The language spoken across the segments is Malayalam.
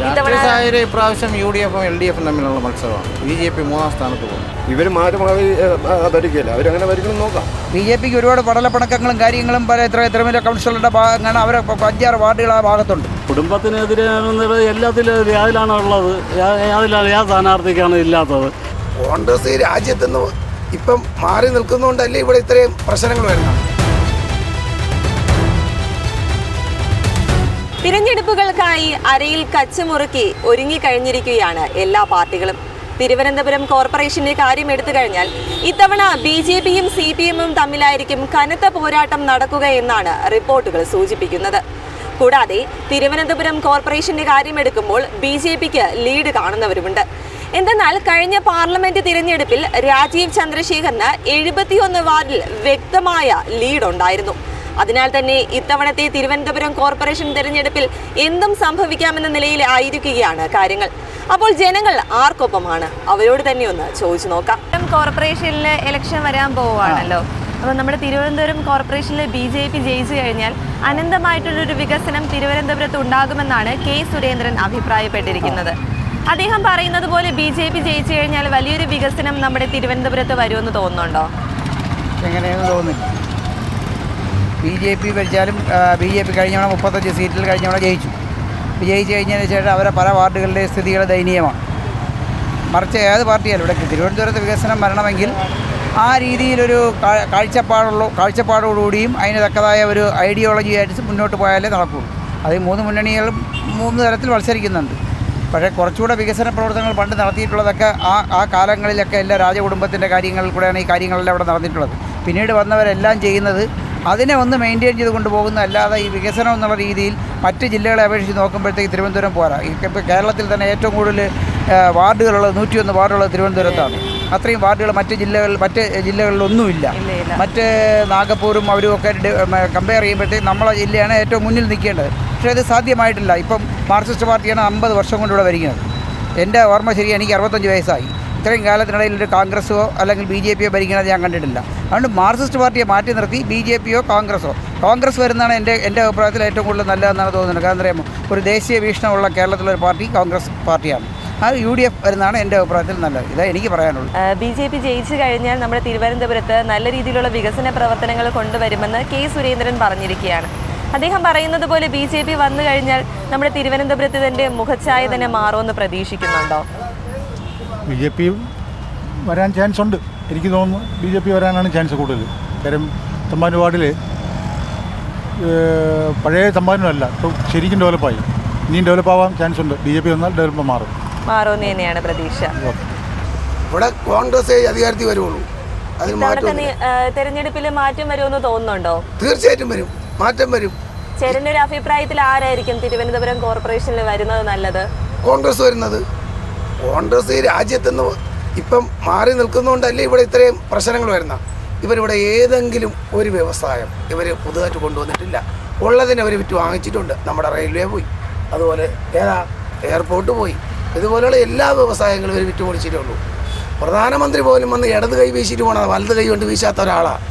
ഇപ്രാവശ്യം UDF LDF തമ്മിലുള്ള മത്സരമാണ്. BJP 3ാം സ്ഥാനത്ത് പോകും. ഇവർ മാറി ഭരിക്കില്ല, അവരങ്ങനെ ഭരിക്കണം നോക്കാം. BJPക്ക് ഒരുപാട് പടലപ്പണക്കങ്ങളും കാര്യങ്ങളും എത്ര വലിയ കൗൺസിലറുടെ ഭാഗമാണ് അവർ 5-6 വാർഡുകൾ ആ ഭാഗത്തുണ്ട്. കുടുംബത്തിനെതിരെ എല്ലാത്തിലും യാതിലാണ് ഉള്ളത്, യാതിലാണ് സ്ഥാനാർത്ഥിക്കാണ് ഇല്ലാത്തത്. കോൺഗ്രസ് രാജ്യത്തുനിന്ന് ഇപ്പം മാറി നിൽക്കുന്നതുകൊണ്ടല്ലേ ഇവിടെ ഇത്രയും പ്രശ്നങ്ങൾ വരുന്നത്. തിരഞ്ഞെടുപ്പുകൾക്കായി അരയിൽ കച്ചമുറുക്കി ഒരുങ്ങിക്കഴിഞ്ഞിരിക്കുകയാണ് എല്ലാ പാർട്ടികളും. തിരുവനന്തപുരം കോർപ്പറേഷന്റെ കാര്യം എടുത്തു കഴിഞ്ഞാൽ ഇത്തവണ BJPയും CPMും തമ്മിലായിരിക്കും കനത്ത പോരാട്ടം നടക്കുക എന്നാണ് റിപ്പോർട്ടുകൾ സൂചിപ്പിക്കുന്നത്. കൂടാതെ തിരുവനന്തപുരം കോർപ്പറേഷന്റെ കാര്യമെടുക്കുമ്പോൾ BJPക്ക് ലീഡ് കാണുന്നവരുമുണ്ട്. എന്തെന്നാൽ കഴിഞ്ഞ പാർലമെന്റ് തിരഞ്ഞെടുപ്പിൽ രാജീവ് ചന്ദ്രശേഖറിന് 71 വാർഡിൽ വ്യക്തമായ ലീഡ് ഉണ്ടായിരുന്നു. അതിനാൽ തന്നെ ഇത്തവണത്തെ തിരുവനന്തപുരം കോർപ്പറേഷൻ തെരഞ്ഞെടുപ്പിൽ എന്തും സംഭവിക്കാമെന്ന നിലയിലായിരിക്കുകയാണ് കാര്യങ്ങൾ. അപ്പോൾ ജനങ്ങൾ ആർക്കൊപ്പമാണ്? അവരോട് തന്നെ ഒന്ന് ചോദിച്ചു നോക്കാം. കോർപ്പറേഷനിൽ ഇലക്ഷൻ വരാൻ പോവുകയാണല്ലോ. അപ്പോൾ നമ്മുടെ തിരുവനന്തപുരം കോർപ്പറേഷനിൽ BJP ജയിച്ചു കഴിഞ്ഞാൽ അനന്തമായിട്ടുള്ളൊരു വികസനം തിരുവനന്തപുരത്ത് ഉണ്ടാകുമെന്നാണ് K. സുരേന്ദ്രൻ അഭിപ്രായപ്പെട്ടിരിക്കുന്നത്. അദ്ദേഹം പറയുന്നത് പോലെ BJP ജയിച്ചു കഴിഞ്ഞാൽ വലിയൊരു വികസനം നമ്മുടെ തിരുവനന്തപുരത്ത് വരുമെന്ന് തോന്നുന്നുണ്ടോ? എങ്ങനെയാണെന്ന് തോന്നുന്നില്ല. BJP ഭരിച്ചാലും BJP കഴിഞ്ഞവണ 35 സീറ്റിൽ കഴിഞ്ഞവണ ജയിച്ചു. വിജയിച്ചു കഴിഞ്ഞതിന് ശേഷം അവരെ പല വാർഡുകളുടെ സ്ഥിതികൾ ദയനീയമാണ്. മറിച്ച് ഏത് പാർട്ടിയാലും ഇവിടെ തിരുവനന്തപുരത്ത് വികസനം വരണമെങ്കിൽ ആ രീതിയിലൊരു കാഴ്ചപ്പാടോടുകൂടിയും അതിന് തക്കതായ ഒരു ഐഡിയോളജി ആയിട്ട് മുന്നോട്ട് പോയാലേ നടക്കുകയുള്ളൂ. അത് 3 മുന്നണികളും 3 തരത്തിൽ മത്സരിക്കുന്നുണ്ട്. പക്ഷേ കുറച്ചുകൂടെ വികസന പ്രവർത്തനങ്ങൾ പണ്ട് നടത്തിയിട്ടുള്ളതൊക്കെ ആ കാലങ്ങളിലൊക്കെ എല്ലാ രാജകുടുംബത്തിൻ്റെ കാര്യങ്ങളിൽ കൂടെയാണ് ഈ കാര്യങ്ങളെല്ലാം ഇവിടെ നടന്നിട്ടുള്ളത്. പിന്നീട് വന്നവരെല്ലാം ചെയ്യുന്നത് അതിനെ ഒന്ന് മെയിൻറ്റെയിൻ ചെയ്ത് കൊണ്ടുപോകുന്ന അല്ലാതെ ഈ വികസനം എന്നുള്ള രീതിയിൽ മറ്റ് ജില്ലകളെ അപേക്ഷിച്ച് നോക്കുമ്പോഴത്തേക്ക് തിരുവനന്തപുരം പോരാ. ഇപ്പോൾ കേരളത്തിൽ തന്നെ ഏറ്റവും കൂടുതൽ വാർഡുകളുള്ളത് 101 വാർഡുള്ളത് തിരുവനന്തപുരത്താണ്. അത്രയും വാർഡുകൾ മറ്റ് ജില്ലകളിലൊന്നുമില്ല. മറ്റ് നാഗപ്പൂരും അവരുമൊക്കെ കമ്പയർ ചെയ്യുമ്പോഴത്തേക്ക് നമ്മളെ ജില്ലയാണ് ഏറ്റവും മുന്നിൽ നിൽക്കേണ്ടത്. പക്ഷേ ഇത് സാധ്യമായിട്ടില്ല. ഇപ്പം മാർക്സിസ്റ്റ് പാർട്ടിയാണ് 50 വർഷം കൊണ്ട് ഇവിടെ വരികയാണ്. എൻ്റെ ഓർമ്മ ശരി, എനിക്ക് 65 വയസ്സായി. ഇത്രയും കാലത്തിനിടയിൽ ഒരു കോൺഗ്രസ്സോ അല്ലെങ്കിൽ BJPയോ ഭരിക്കുന്നത് ഞാൻ കണ്ടിട്ടില്ല. അതുകൊണ്ട് മാർക്സിസ്റ്റ് പാർട്ടിയെ മാറ്റി നിർത്തി BJPയോ കോൺഗ്രസ് വരുന്നതാണ് എൻ്റെ അഭിപ്രായത്തിൽ ഏറ്റവും കൂടുതൽ നല്ലതെന്നാണ് തോന്നുന്നത്. കാരണം അറിയാമോ, ഒരു ദേശീയ വീക്ഷണമുള്ള കേരളത്തിലൊരു പാർട്ടി കോൺഗ്രസ് പാർട്ടിയാണ്. അത് UDF വരുന്നതാണ് എൻ്റെ അഭിപ്രായത്തിൽ നല്ലത്. ഇതാ എനിക്ക് പറയാനുള്ളൂ. BJP ജയിച്ചു കഴിഞ്ഞാൽ നമ്മുടെ തിരുവനന്തപുരത്ത് നല്ല രീതിയിലുള്ള വികസന പ്രവർത്തനങ്ങൾ കൊണ്ടുവരുമെന്ന് K. സുരേന്ദ്രൻ പറഞ്ഞിരിക്കുകയാണ്. അദ്ദേഹം പറയുന്നത് പോലെ BJP വന്നു കഴിഞ്ഞാൽ നമ്മുടെ തിരുവനന്തപുരത്ത് ഇതിൻ്റെ മുഖച്ഛായ തന്നെ മാറുമെന്ന് പ്രതീക്ഷിക്കുന്നുണ്ടോ? BJP വരാൻ ചാൻസ് ഉണ്ട്. എനിക്ക് തോന്നുന്നു BJP വരാനാണ് ചാൻസ് കൂടുതൽ. കാര്യം തമ്പാനൂർ വാർഡിൽ പഴയ തമ്പാനൂരല്ല, ഇപ്പോൾ ശരിക്കും ഡെവലപ്പായി. ഇനിയും ഡെവലപ്പാവാൻ ചാൻസ് ഉണ്ട്. BJP വന്നാൽ ഡെവലപ്പ് മാറുമെന്ന് തന്നെയാണ് പ്രതീക്ഷ. ഇവിടെ കോൺഗ്രസ് അധികാരത്തിൽ വരുള്ളൂ. തെരഞ്ഞെടുപ്പിൽ മാറ്റം വരുമെന്ന് തോന്നുന്നുണ്ടോ? തീർച്ചയായിട്ടും വരും, മാറ്റം വരും. ചേട്ടൻ്റെ ഒരു അഭിപ്രായത്തിൽ ആരായിരിക്കും തിരുവനന്തപുരം കോർപ്പറേഷനിൽ വരുന്നത് നല്ലത്? കോൺഗ്രസ് വരുന്നത്. കോൺഗ്രസ് രാജ്യത്തുനിന്ന് ഇപ്പം മാറി നിൽക്കുന്നതുകൊണ്ടല്ലേ ഇവിടെ ഇത്രയും പ്രശ്നങ്ങൾ വരുന്നത്. ഇവരിവിടെ ഏതെങ്കിലും ഒരു വ്യവസായം ഇവർ പുതുതായിട്ട് കൊണ്ടുവന്നിട്ടില്ല. ഉള്ളതിനെ അവർ വിറ്റ് വാങ്ങിച്ചിട്ടുണ്ട്. നമ്മുടെ റെയിൽവേ പോയി, അതുപോലെ എയർപോർട്ട് പോയി, ഇതുപോലെയുള്ള എല്ലാ വ്യവസായങ്ങളും ഇവർ വിറ്റ് പൊളിച്ചിട്ടുള്ളൂ. പ്രധാനമന്ത്രി പോലും വന്ന് ഇടത് കൈ വീശിയിട്ട് പോകണത് വലത് കൈ കൊണ്ട് വീശാത്ത ഒരാളാണ്.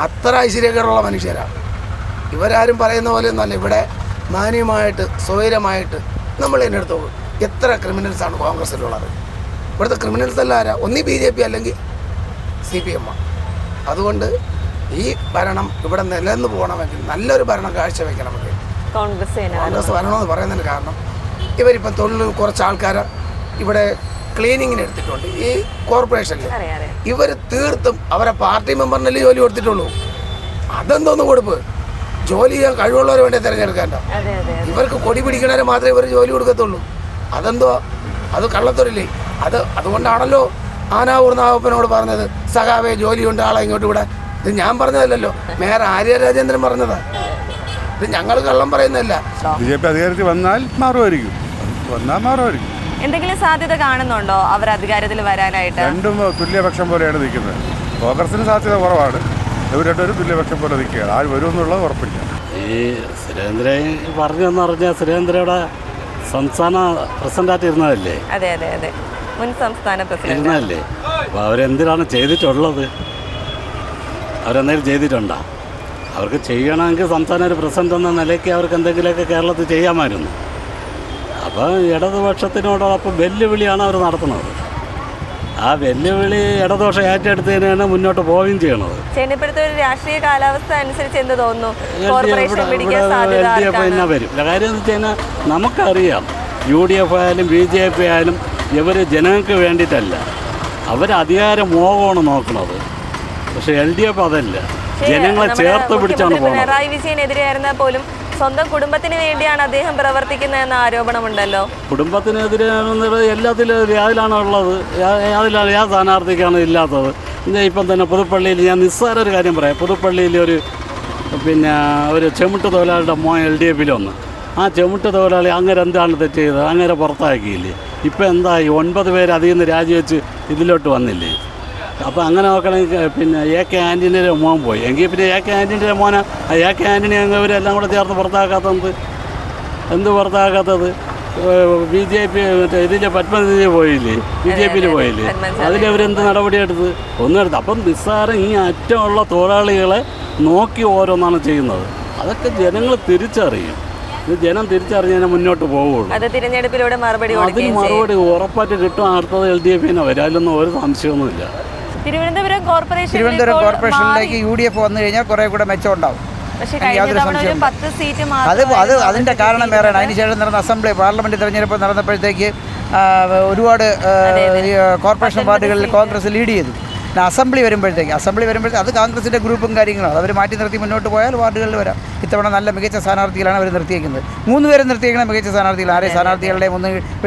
അത്ര ഐശ്വര്യകരമുള്ള മനുഷ്യരാണ്. ഇവരാരും പറയുന്ന പോലെയൊന്നുമല്ല. ഇവിടെ മാന്യമായിട്ട് സ്വൈരമായിട്ട് നമ്മൾ തന്നെ എടുത്തു പോകും. എത്ര ക്രിമിനൽസാണ് കോൺഗ്രസ്സിലുള്ളത്? ഇവിടുത്തെ ക്രിമിനൽസ് എല്ലാം ആരാ? ഒന്നീ BJP അല്ലെങ്കിൽ CPM. അതുകൊണ്ട് ഈ ഭരണം ഇവിടെ നിലനിന്ന് പോകണമെങ്കിൽ, നല്ലൊരു ഭരണം കാഴ്ചവെക്കണമെങ്കിൽ കോൺഗ്രസ് വരണമെന്ന് പറയുന്നതിന് കാരണം ഇവരിപ്പം തൊഴിൽ കുറച്ച് ആൾക്കാരെ ഇവിടെ ക്ലീനിങ്ങിന് എടുത്തിട്ടുണ്ട് ഈ കോർപ്പറേഷനിൽ. ഇവർ തീർത്തും അവരെ പാർട്ടി മെമ്പറിനല്ലേ ജോലി കൊടുത്തിട്ടുള്ളൂ. അതെന്തോന്ന് കൊടുപ്പ്? ജോലി ചെയ്യാൻ കഴിവുള്ളവരെ വേണ്ടേ തിരഞ്ഞെടുക്കാണ്ട. ഇവർക്ക് കൊടി പിടിക്കണവരെ മാത്രമേ ഇവർ ജോലി കൊടുക്കത്തുള്ളൂ. അതെന്തോ അത് കള്ളത്തൊഴിലേ. അതുകൊണ്ടാണല്ലോ ആനാവൂർ നാഗപ്പനോട് പറഞ്ഞത്, സഖാവേ ജോലിയുണ്ട് ആളെ ഇങ്ങോട്ട് ഇവിടെ. ഇത് ഞാൻ പറഞ്ഞതല്ലോ, മേയർ ആര്യ രാജേന്ദ്രൻ പറഞ്ഞതാ. ഇത് ഞങ്ങൾ കള്ളം പറയുന്നതല്ല. BJP അധികാരത്തിൽ വന്നാൽ മാറുമായിരിക്കും. എന്തെങ്കിലും സാധ്യത കാണുന്നുണ്ടോ അവർ അധികാരത്തിൽ വരാനായിട്ട്? രണ്ടും തുല്യപക്ഷം പോലെയാണ് നിൽക്കുന്നത്. കോൺഗ്രസിന് സാധ്യത കുറവാണ്. ഇവർ രണ്ടൊരു തുല്യപക്ഷം പോലെ നിൽക്കുകയാണ്. ആര് വരുമെന്നുള്ളത് ഉറപ്പില്ല. ഈ സുരേന്ദ്രൻ പറഞ്ഞെന്ന് പറഞ്ഞാൽ സുരേന്ദ്രയുടെ സംസ്ഥാന പ്രസിഡന്റായിട്ട് ഇരുന്നതല്ലേ? അതെ, മുൻ സംസ്ഥാന പ്രസിഡന്റ് ഇരുന്നതല്ലേ? അപ്പോൾ അവരെന്തിനാണ് ചെയ്തിട്ടുള്ളത്? അവരെന്തെങ്കിലും ചെയ്തിട്ടുണ്ടോ? അവർക്ക് ചെയ്യണമെങ്കിൽ സംസ്ഥാന ഒരു പ്രസിഡന്റ് എന്ന നിലയ്ക്ക് അവർക്ക് എന്തെങ്കിലുമൊക്കെ കേരളത്തിൽ ചെയ്യാമായിരുന്നു. അപ്പോൾ ഇടതുപക്ഷത്തിനോടൊപ്പം വെല്ലുവിളിയാണ് അവർ നടത്തുന്നത്. ആ വെല്ലുവിളി ഇടതുപക്ഷ ഏറ്റെടുത്തതിനാണ് മുന്നോട്ട് പോവുകയും ചെയ്യണത്. ഇപ്പോഴത്തെ ഒരു രാഷ്ട്രീയ കാലാവസ്ഥ അനുസരിച്ച് എന്ത് തോന്നുന്നു? കോർപ്പറേഷൻ പിടിക്കാൻ സാധ്യത തന്നെ വരും. കാര്യം എന്ന് വെച്ച് കഴിഞ്ഞാൽ നമുക്കറിയാം, UDF ആയാലും BJP ആയാലും ഇവർ ജനങ്ങൾക്ക് വേണ്ടിയിട്ടല്ല, അവർ അധികാര മോഹമാണ് നോക്കുന്നത്. പക്ഷെ LDF അതല്ല, ജനങ്ങളെ ചേർത്ത് പിടിച്ചാണ് പോകുന്നത്. പിണറായി വിജയനെതിരെയായിരുന്നാൽ പോലും സ്വന്തം കുടുംബത്തിന് വേണ്ടിയാണ് അദ്ദേഹം പ്രവർത്തിക്കുന്നതെന്ന ആരോപണമുണ്ടല്ലോ. കുടുംബത്തിനെതിരെ എല്ലാത്തിലും അതിലാണ് ഉള്ളത്. അതിലാണ് ആ സ്ഥാനാർത്ഥിക്കാണ് ഇല്ലാത്തത്. ഇപ്പം തന്നെ പുതുപ്പള്ളിയിൽ ഞാൻ നിസ്സാര ഒരു കാര്യം പറയാം. പുതുപ്പള്ളിയിൽ ഒരു ചെമുട്ട് തൊഴിലാളിയുടെ മോൻ LDFിലൊന്ന്. ആ ചെമുട്ട് തൊഴിലാളി അങ്ങനെ എന്താണ് തെറ്റ് ചെയ്തത്? അങ്ങനെ പുറത്താക്കിയില്ലേ? ഇപ്പം എന്തായി? 9 പേര് അതിൽ നിന്ന് രാജിവെച്ച് ഇതിലോട്ട് വന്നില്ലേ? അപ്പോൾ അങ്ങനെ നോക്കണമെങ്കിൽ AK ആൻ്റണിയുടെ മോൻ പോയി എങ്കിൽ AK ആൻ്റണിയുടെ മോനെ AK ആൻ്റണി അവരെല്ലാം കൂടെ ചേർത്ത് പുറത്താക്കാത്തത് എന്ത് പുറത്താക്കാത്തത്? BJP ഇതിൻ്റെ പത്മനിധി പോയില്ലേ? BJPയിൽ പോയില്ലേ? അതിലവരെന്ത് നടപടിയെടുത്ത്? ഒന്നെടുത്ത്. അപ്പം നിസ്സാരം ഈ അറ്റമുള്ള തൊഴിലാളികളെ നോക്കി ഓരോന്നാണ് ചെയ്യുന്നത്. അതൊക്കെ ജനങ്ങൾ തിരിച്ചറിയും. ഇത് ജനം തിരിച്ചറിഞ്ഞാൽ മുന്നോട്ട് പോവുള്ളൂ. തിരഞ്ഞെടുപ്പിലൂടെ അതിന് മറുപടി ഉറപ്പായിട്ട് കിട്ടും. അടുത്തത് LDFിനെ വരും. അതിലൊന്നും ഒരു സംശയമൊന്നുമില്ല. തിരുവനന്തപുരം കോർപ്പറേഷനിലേക്ക് UDF വന്നു കഴിഞ്ഞാൽ കുറെ കൂടെ മെച്ചം ഉണ്ടാവും. അത് അതിൻ്റെ കാരണം വേറെയാണ്. അതിനുശേഷം നടന്ന പാർലമെൻറ്റ് തെരഞ്ഞെടുപ്പ് നടന്നപ്പോഴത്തേക്ക് ഒരുപാട് കോർപ്പറേഷൻ വാർഡുകളിൽ കോൺഗ്രസ് ലീഡ് ചെയ്തു. അസംബ്ലി വരുമ്പോഴത്തേക്ക് അത് കോൺഗ്രസിൻ്റെ ഗ്രൂപ്പും കാര്യങ്ങളും അവർ മാറ്റി നിർത്തി മുന്നോട്ട് പോയാൽ വാർഡുകളിൽ വരാം. ഇത്തവണ നല്ല മികച്ച സ്ഥാനാർത്ഥികളാണ് അവർ നിർത്തിയേക്കുന്നത്. 3 പേരും നിർത്തിയേക്കുന്ന മികച്ച സ്ഥാനാർത്ഥികളാണ്. ആരെ സ്ഥാനാർത്ഥികളുടെ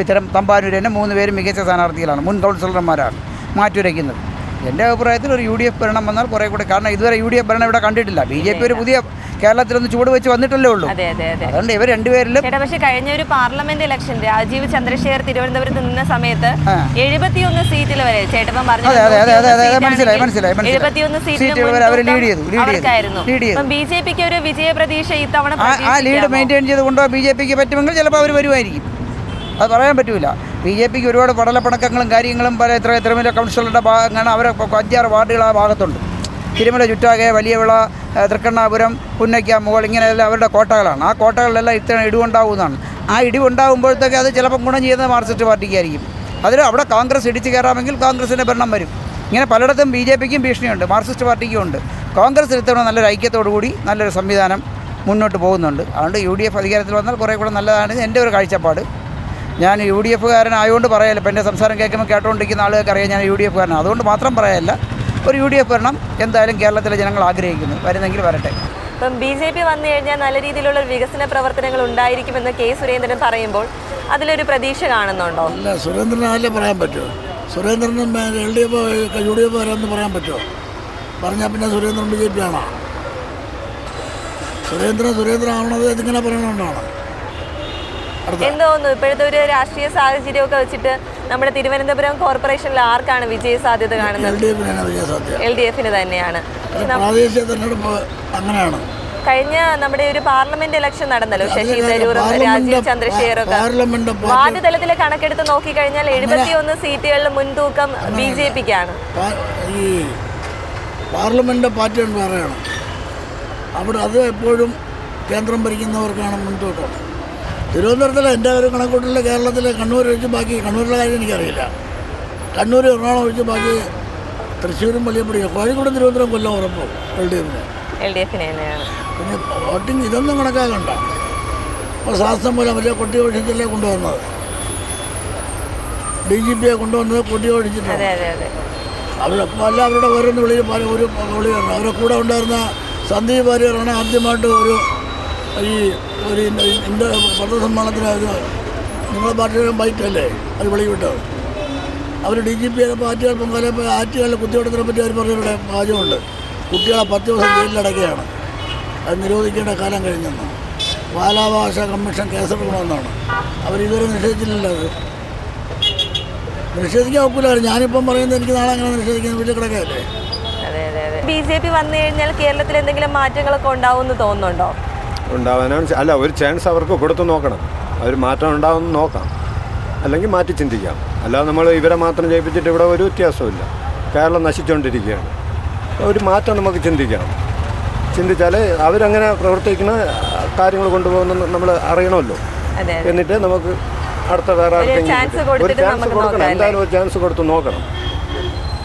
ഇത്തരം തമ്പാനൂർ തന്നെ 3 പേരും മികച്ച സ്ഥാനാർത്ഥികളാണ്. മുൻ കൗൺസിലർമാരാണ് മാറ്റുരയ്ക്കുന്നത്. എൻ്റെ അഭിപ്രായത്തിൽ ഒരു UDF ഭരണം വന്നാൽ കുറേ കൂടെ, കാരണം ഇതുവരെ UDF ഭരണം ഇവിടെ കണ്ടിട്ടില്ല. BJP ഒരു പുതിയ കേരളത്തിലൊന്ന് ചുവട് വെച്ച് വന്നിട്ടല്ലേ ഉള്ളൂ. അതുകൊണ്ട് ഇവർ രണ്ടുപേരിലും. പക്ഷേ കഴിഞ്ഞ ഒരു പാർലമെന്റ് ഇലക്ഷൻ രാജീവ് ചന്ദ്രശേഖർ തിരുവനന്തപുരത്ത് നിന്ന സമയത്ത് 71 സീറ്റിൽ വരെ ചേട്ടപ്പൻ പറഞ്ഞു മനസ്സിലായി 71 സീറ്റിൽ അവർ ലീഡ് ചെയ്തു. BJPക്ക് ഒരു വിജയ പ്രതീക്ഷ ഇത്തവണ ആ ലീഡ് മെയിൻറ്റെയിൻ ചെയ്തുകൊണ്ടോ BJPക്ക് പറ്റുമെങ്കിൽ ചിലപ്പോൾ അവർ വരുമായിരിക്കും. അത് പറയാൻ പറ്റില്ല. BJPക്ക് ഒരുപാട് പടലപ്പണക്കങ്ങളും കാര്യങ്ങളും പല തിരുമല കൗൺസിലറുടെ ഭാഗങ്ങളാണ്. അവർ 5-6 വാർഡുകൾ ആ ഭാഗത്തുണ്ട്. തിരുമല ചുറ്റാകെ, വലിയവിള, തൃക്കണ്ണാപുരം, പുന്നയ്ക്ക, മുകൾ, ഇങ്ങനെയെല്ലാം അവരുടെ കോട്ടകളാണ്. ആ കോട്ടകളിലെല്ലാം ഇത്തവണ ഇടിവുണ്ടാവുന്നതാണ്. ആ ഇടിവുണ്ടാകുമ്പോഴത്തേക്ക് അത് ചിലപ്പം ഗുണം ചെയ്യുന്നത് മാർക്സിസ്റ്റ് പാർട്ടിക്കായിരിക്കും. അതിൽ അവിടെ കോൺഗ്രസ് ഇടിച്ചു കയറാമെങ്കിൽ കോൺഗ്രസിൻ്റെ ഭരണം വരും. ഇങ്ങനെ പലയിടത്തും BJPക്കും ഭീഷണിയുണ്ട്, മാർക്സിസ്റ്റ് പാർട്ടിക്കും ഉണ്ട്. കോൺഗ്രസ് ഇത്തവണ നല്ലൊരു ഐക്യത്തോടു കൂടി നല്ലൊരു സംവിധാനം മുന്നോട്ട് പോകുന്നുണ്ട്. അതുകൊണ്ട് UDF അധികാരത്തിൽ വന്നാൽ കുറേ കൂടെ നല്ലതാണ് എൻ്റെ ഒരു കാഴ്ചപ്പാട്. ഞാൻ UDFകാരനായതുകൊണ്ട് പറയല്ല. ഇപ്പം എൻ്റെ സംസാരം കേട്ടുകൊണ്ടിരിക്കുന്ന ആളുകൾക്ക് അറിയാം ഞാൻ UDFകാരനാണ്. അതുകൊണ്ട് മാത്രം പറയല്ല. ഒരു UDF ഭരണം എന്തായാലും കേരളത്തിലെ ജനങ്ങൾ ആഗ്രഹിക്കുന്നു. വരുന്നെങ്കിൽ വരട്ടെ. ഇപ്പം BJP വന്നു കഴിഞ്ഞാൽ നല്ല രീതിയിലുള്ള വികസന പ്രവർത്തനങ്ങൾ ഉണ്ടായിരിക്കുമെന്ന് സുരേന്ദ്രൻ പറയുമ്പോൾ അതിലൊരു പ്രതീക്ഷ കാണുന്നുണ്ടോ? അല്ല, സുരേന്ദ്രനല്ലേ പറയാൻ പറ്റുമോ? സുരേന്ദ്രനും UDF വരാമെന്ന് പറയാൻ പറ്റുമോ? പറഞ്ഞാൽ പിന്നെ സുരേന്ദ്രൻ BJP ആണോ? സുരേന്ദ്രൻ ആവണത് ഇതിങ്ങനെ പറയണോണ്ടാണ്. എന്ത് തോന്നുന്നു ഇപ്പോഴത്തെ ഒരു രാഷ്ട്രീയ സാഹചര്യമൊക്കെ വെച്ചിട്ട് നമ്മുടെ തിരുവനന്തപുരം കോർപ്പറേഷനിൽ ആർക്കാണ് വിജയ സാധ്യത കാണുന്നത്? LDFന് തന്നെയാണ്. കഴിഞ്ഞ നമ്മുടെ ഒരു പാർലമെന്റ് ഇലക്ഷൻ നടന്നല്ലോ, ശശി തരൂറും രാജീവ് ചന്ദ്രശേഖറൊക്കെ. വാർഡ് തലത്തിലെ കണക്കെടുത്ത് നോക്കിക്കഴിഞ്ഞാൽ 71 സീറ്റുകളിൽ മുൻതൂക്കം BJPക്കാണ്. ഈ പാർലമെന്റ് പാർട്ടി പറയണം, അവിടെ അത് എപ്പോഴും കേന്ദ്രം ഭരിക്കുന്നവർക്കാണ് മുൻതൂക്കം. തിരുവനന്തപുരത്തിലെ എൻ്റെ ഒരു കണക്കൂട്ടലിൽ കേരളത്തിലെ കണ്ണൂർ ഒഴിച്ച് ബാക്കി, കണ്ണൂരിലെ കാര്യം എനിക്കറിയില്ല, കണ്ണൂർ എറണാകുളം ഒഴിച്ച് ബാക്കി തൃശ്ശൂരും വലിയപ്പടിയും, കോഴിക്കോട് തിരുവനന്തപുരം കൊല്ലം ഉറപ്പും LDFന് തന്നെയാണ്. പിന്നെ വോട്ടിങ് ഇതൊന്നും കണക്കാക്കണ്ട. ഇപ്പോൾ ശാസ്ത്രം പോലെ വലിയ കൊട്ടി ഒഴിച്ചിട്ടല്ലേ കൊണ്ടുവന്നത്, DGPയെ കൊണ്ടുവന്നത് കൊട്ടി ഒഴിച്ചിട്ടുണ്ട്. അവരപ്പോൾ അല്ല അവരുടെ ഓരോന്ന് ഒരു വിളിയാണ്. അവരുടെ കൂടെ ഉണ്ടായിരുന്ന സന്ദീപ് വാര്യറാണ് ആദ്യമായിട്ട് ഒരു ഇന്ത്യ പത്രസമ്മേളനത്തിന് നിങ്ങളുടെ പാർട്ടിയുടെ ബൈറ്റല്ലേ അത് വെളിവിട്ടത്. അവർ DGP പാർട്ടികൾ പൊങ്കാല ആറ്റുകാലിൽ കുത്തിവെടുത്തതിനെ പറ്റി അവർ പറഞ്ഞവരുടെ വാചകമുണ്ട്. കുട്ടികളെ 10 ദിവസം ജയിലിലടക്കുകയാണ്, അത് നിരോധിക്കേണ്ട കാലം കഴിഞ്ഞെന്ന്. ബാലാവകാശ കമ്മീഷൻ കേസെടുക്കണമെന്നാണ്. അവരിതുവരെ നിഷേധിച്ചില്ലല്ലോ. അത് നിഷേധിക്കാൻ ഒക്കില്ലായിരുന്നു. ഞാനിപ്പം പറയുന്നത് എനിക്ക് നാളെ അങ്ങനെ നിഷേധിക്കുന്നത് വലിയ കിടക്കല്ലേ. BJP വന്നു കഴിഞ്ഞാൽ കേരളത്തിൽ എന്തെങ്കിലും മാറ്റങ്ങളൊക്കെ ഉണ്ടാവുമെന്ന് തോന്നുന്നുണ്ടോ? ഉണ്ടാവാനാണ് അല്ല, ഒരു ചാൻസ് അവർക്ക് കൊടുത്തു നോക്കണം. അവർ മാറ്റം ഉണ്ടാവുമെന്ന് നോക്കാം, അല്ലെങ്കിൽ മാറ്റി ചിന്തിക്കാം. അല്ലാതെ നമ്മൾ ഇവരെ മാത്രം ജയിപ്പിച്ചിട്ട് ഇവിടെ ഒരു വ്യത്യാസമില്ല. കേരളം നശിച്ചുകൊണ്ടിരിക്കുകയാണ്. ഒരു മാറ്റം നമുക്ക് ചിന്തിക്കാം. ചിന്തിച്ചാൽ അവരങ്ങനെ പ്രവർത്തിക്കുന്ന കാര്യങ്ങൾ കൊണ്ടുപോകുന്ന നമ്മൾ അറിയണമല്ലോ. എന്നിട്ട് നമുക്ക് അടുത്ത വേറെ ആർക്കെങ്കിലും chance ഒരു കൊടുത്തിട്ട് ചാൻസ് നമുക്ക് കൊടുക്കണം, നോക്കാം, എന്തായാലും ഒരു ചാൻസ് കൊടുത്ത് നോക്കണം.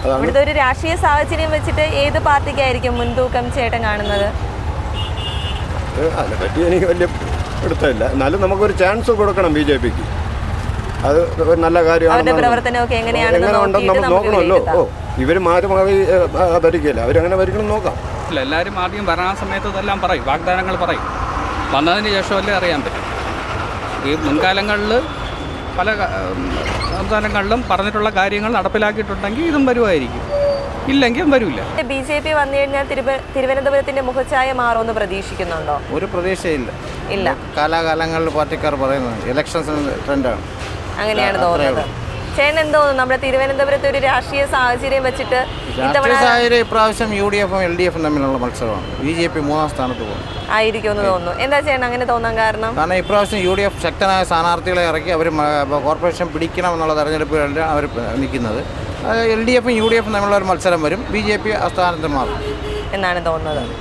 അതാണ് ഇവിടുത്തെ ഒരു രാഷ്ട്രീയ സാഹചര്യം വെച്ചിട്ട് ഏത് പാർട്ടിക്കായിരിക്കും മുൻതൂക്കം ചേട്ടൻ കാണുന്നത്? അതിനെപ്പറ്റി എനിക്ക് വലിയ എടുത്തില്ല. എന്നാലും നമുക്കൊരു ചാൻസ് കൊടുക്കണം BJPക്ക്. അത് ഒരു നല്ല കാര്യമാണ്. അവരുടെ പ്രവർത്തനമൊക്കെ എങ്ങനെയാണെന്ന് നമ്മൾ നോക്കണമല്ലോ. ഇവർ മാറി ഭരിക്കില്ല, അവരങ്ങനെ ഭരിക്കണം നോക്കാം. ഇല്ല, എല്ലാവരും ആദ്യം ഭരണ സമയത്ത് ഇതെല്ലാം പറയും, വാഗ്ദാനങ്ങൾ പറയും. വന്നതിന് ശേഷമല്ലേ അറിയാൻ പറ്റും. ഈ മുൻകാലങ്ങളിൽ പല സംസ്ഥാനങ്ങളിലും പറഞ്ഞിട്ടുള്ള കാര്യങ്ങൾ നടപ്പിലാക്കിയിട്ടുണ്ടെങ്കിൽ ഇതും വരുമായിരിക്കും, ഇല്ലെങ്കിൽ വരില്ല. BJP വന്നു കഴിഞ്ഞാൽ തിരുവനന്തപുരത്തിന്റെ മുഖച്ഛായ മാറുമെന്ന് പ്രതീക്ഷിക്കുന്നുണ്ടോ? ഒരു പ്രതീക്ഷയില്ല. ഇല്ല, കാലാകാലങ്ങളിൽ പാർട്ടിക്കാർ പറയുന്നത് ഇലക്ഷൻസ് ട്രെൻഡാണ്. അങ്ങനെയാണ് തോന്നുന്നത്. ചേട്ടൻ എന്ത് തോന്നുന്നു നമ്മുടെ തിരുവനന്തപുരത്തെ ഒരു രാഷ്ട്രീയ സാഹചര്യം വെച്ചിട്ട്? രാഷ്ട്രീയ സാഹചര്യം ഇപ്രാവശ്യം UDF-ഉം LDF-ഉം തമ്മിലുള്ള മത്സരമാണ്. BJP 3-ാം സ്ഥാനത്ത് പോകും ആയിരിക്കുമെന്ന് തോന്നുന്നു. എന്താ ചേട്ടൻ അങ്ങനെ തോന്നാൻ കാരണം? കാരണം ഇപ്രാവശ്യം UDF ശക്തനായ സ്ഥാനാർത്ഥികളെ ഇറക്കി അവർ കോർപ്പറേഷൻ പിടിക്കണം എന്നുള്ള തെരഞ്ഞെടുപ്പുകളിൽ അവർ നിൽക്കുന്നത്. LDF-ഉം UDF-ഉം തമ്മിലുള്ള ഒരു മത്സരം വരും. BJP ആ സ്ഥാനത്ത് മാറും എന്നാണ് തോന്നുന്നത്.